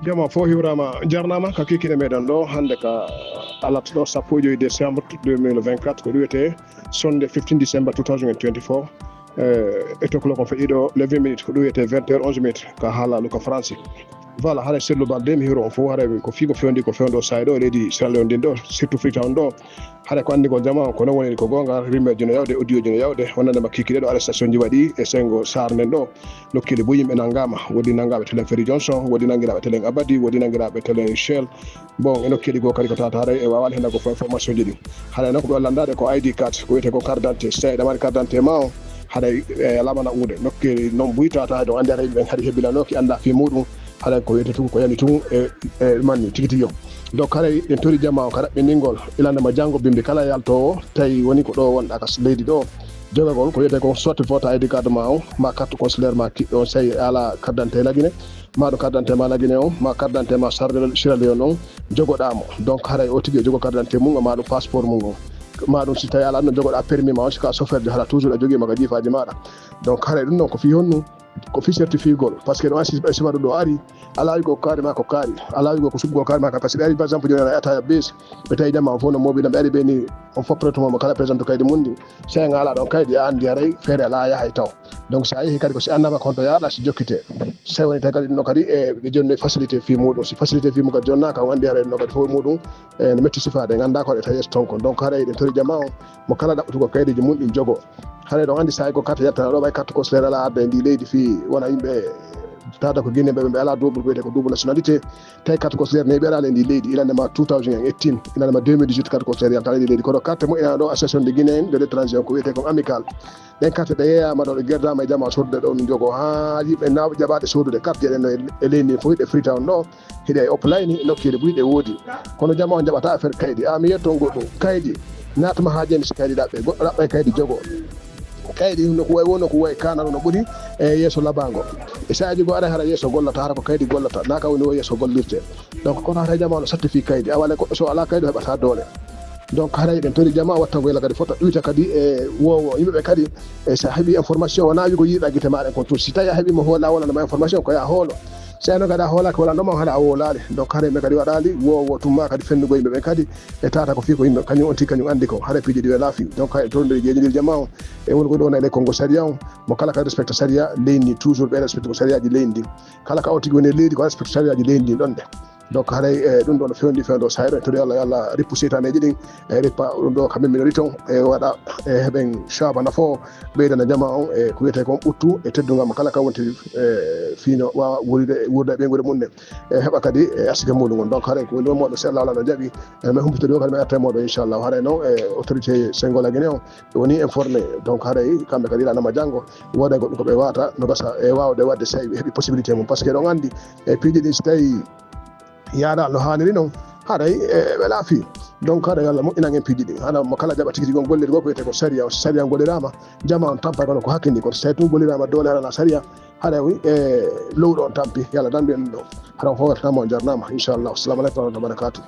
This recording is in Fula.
jama fo hiwrama jarnama ka kikine meɗen ɗo hande ka alat ɗo sappo e joyi décembre 2024 ko ɗuyete sonde 15 décembre 2024 8 o'clock on feƴiɗo le 20 minutes ko ɗuyete 20h11 minutes ka haalalu ko français voilà haɗa sellu balde mi hiro on fof haɗa ko fii ko fewndo saye ɗo e leydi Sierra Leone ndin ɗo surtout Freetown ɗo haɗa ko anndi ko jama ko non woni ko gonga rimeji no yawde audio ji no yawde wonandema kikiɗe ɗo arrestation ji waɗi e sengo sar nden ɗo nokkili bo yimɓe nanggama woodi nanggaɓe telen Ferry Johnson woodi nanguiraɓe telen Abadi woodi nanguiraɓe telen Shell bon e nokkili goo kadi ko tata haɗa e wawani henda ko information ji ɗi haɗa noon ko ɗo landade ko ID card ko wiyete ko carte d'identité so tawi ɗamani carte d'identité ma o haɗa lamana uude nokkili noon buytata ɗo andi hata yimɓe haɗi heɓilanoki anda fi muɗum haɗa ko wiyete tun ko yani tun e manni tigi tigi donc haɗa ɗen tori jama o ka ɗaɓɓiningol ilandema janggo bimbi kala yaltowo tawi woni ko ɗo wonɗa ka leydi ɗo jogagol ko wiyete ko soit vote ID card ma o ma carte consulaire ma kiɗɗo on sayi ala carte d'identité lagine ma ɗo carte d'identité ma lagine o ma carte d'identité ma Sierra Leone on jogoɗamo donc haɗa o tigui jogo carte d'identité mum ma ɗum passeport mum on ma ɗum si tawi ala ɗum jogoɗa permis ma on sika chauffeur haɗa toujours a joguima ka jiifaji maɗa donc haɗa ɗum noon ko fi honnu ko fi certifié gol par ce que ɗo sima ɗum ɗo ari ala wigo ko kaari ma ko kaari ala wigo ko suɓgo kaari ma ka par ce que ɓe ari par exemple joni a ata base ɓe tawi jamma o fof no moɓiɗam ɓe ari ɓe ni on foppretomomo kala présente kaydi mundi so en ala ɗon kaydi a andi haray feere ala yahay taw donc sa yeehi kadi ko si annama konto yaaɗa si jokkite so woni tawi kadi ɗum ɗo kadi ɓe jonni facilité fi muɗum si facilité fi mum kadi jonnaka o andi haray ɗum ɗo kadi fof muɗum no metti sifade ganda ko ɗe tawi yesso toon kon donc haray ɗen tori jamma o mo kala ɗaɓɓutugo kaydiji mum ɗin jogo haɗa ɗon andi sahay ko carte yettana ɗo ɓay carte consulaire ala arda e ndi leydi fi wona yimɓe tata ko guinée ɓe ala double wiyete ko double nationalité tawi carte consulaire neyi ɓe ala e ndi leydi ilandema 2018 ilandema 2018 carte consulaire yaltana e ndi leydi kono carte moƴƴina ɗo association de guinéen de l'étranger ko wiyete ko amical ɗen carte ɗe yeyama ɗo ɗe guerdama e jamma sodude ɗo ɗum jogo ha yimɓe nawɓe jaɓaɗe sodude carte jeɗen e leydi ndi fof hiɗe Freetown ɗo hiɗe e offline nokkiɗe ɓuyɗe woodi kono jamma o jaɓata affaire kaydi mi yetto goɗɗum kaydi natuma ha jeni so kaydi ɗaɓɓe goɗɗo ɗaɓɓa e kaydi jogo kaydi no ko way wonno ko way kanano no ɓuuri e yesso labango e sahaji go aɗa hara yesso gollata hara ko kaydi gollata naka woni o yesso gollirte donc kono hata jamma no certifié kaydi a wala goɗɗo so ala kaydi o heɓata doole donc haray ɗen tori jama watta ko yela kadi fota ɗuyta kadi e wowo yimɓeɓe kadi e sa heeɓi information wona wi ko yiiɗa guite maɗen kon tout si tawi a heeɓima hoola wolanama information ko ya hoolo so no kadi a hoolaki wolanɗoma haɗa a wolali donc haara yimɓe kadi waɗali wowo tumma kadi fennugo yimɓeɓe kadi e tata ko fi ko yimɓe kañum on tigui kañum andi ko haara piiji ɗi wela fi donc hay toon nde jeejidir jama o e woni ko ɗo wona e Congo saria o mo kala ka respecte saria leydi ndi toujours ɓe respecte ko sariyaji leydi ndi kala ka o tigui woni e leydi ko respecte sariyaji leydi ndi ɗon ɗe donc haray ɗum ɗo no fewndi fewndo sayro toɗi Allah yo Allah rippu seytaneji ɗin e rippa ɗum ɗo kamɓe minori ton e waɗa e heɓen chaba nafo ɓeydana jama on e ko wiyete kon ɓuttu e teddugama kala ka wonti fiino wawa wurde e ɓeygude mum ne e heɓa kadi e asike muɗum on donc haray ko woni moɗo se Allah no jaaɓi mi humpitoɗi o kadi mi arta moɗo inchallah haray noon e autorité Sengola Guinée o ɓe woni informé donc haray kamɓe kadi ilanama janggo woda goɗɗum koɓe wata no gasa e wawde wadde so tawi ɓe heeɓi possibilité mum par ce que ɗon andi e piiji ɗi so tawi yaada no haniri noon haɗay ɓe laafi donc haɗa yo Allah moƴƴinan en piiji ɗi hana mo kala jaɓa tigui tigui on golliri go ko wiyete ko saria o saria gollirama jama on tampa kono ko hakkindi kono so tawi tun gollirama doole haɗana saria haɗa wi e lowɗo on tampi yo Allah dandu en ɗum ɗo haɗa on fo wertanama on jarnama inchallah assalamu aleykum wa rahmatullahi wa barakatuh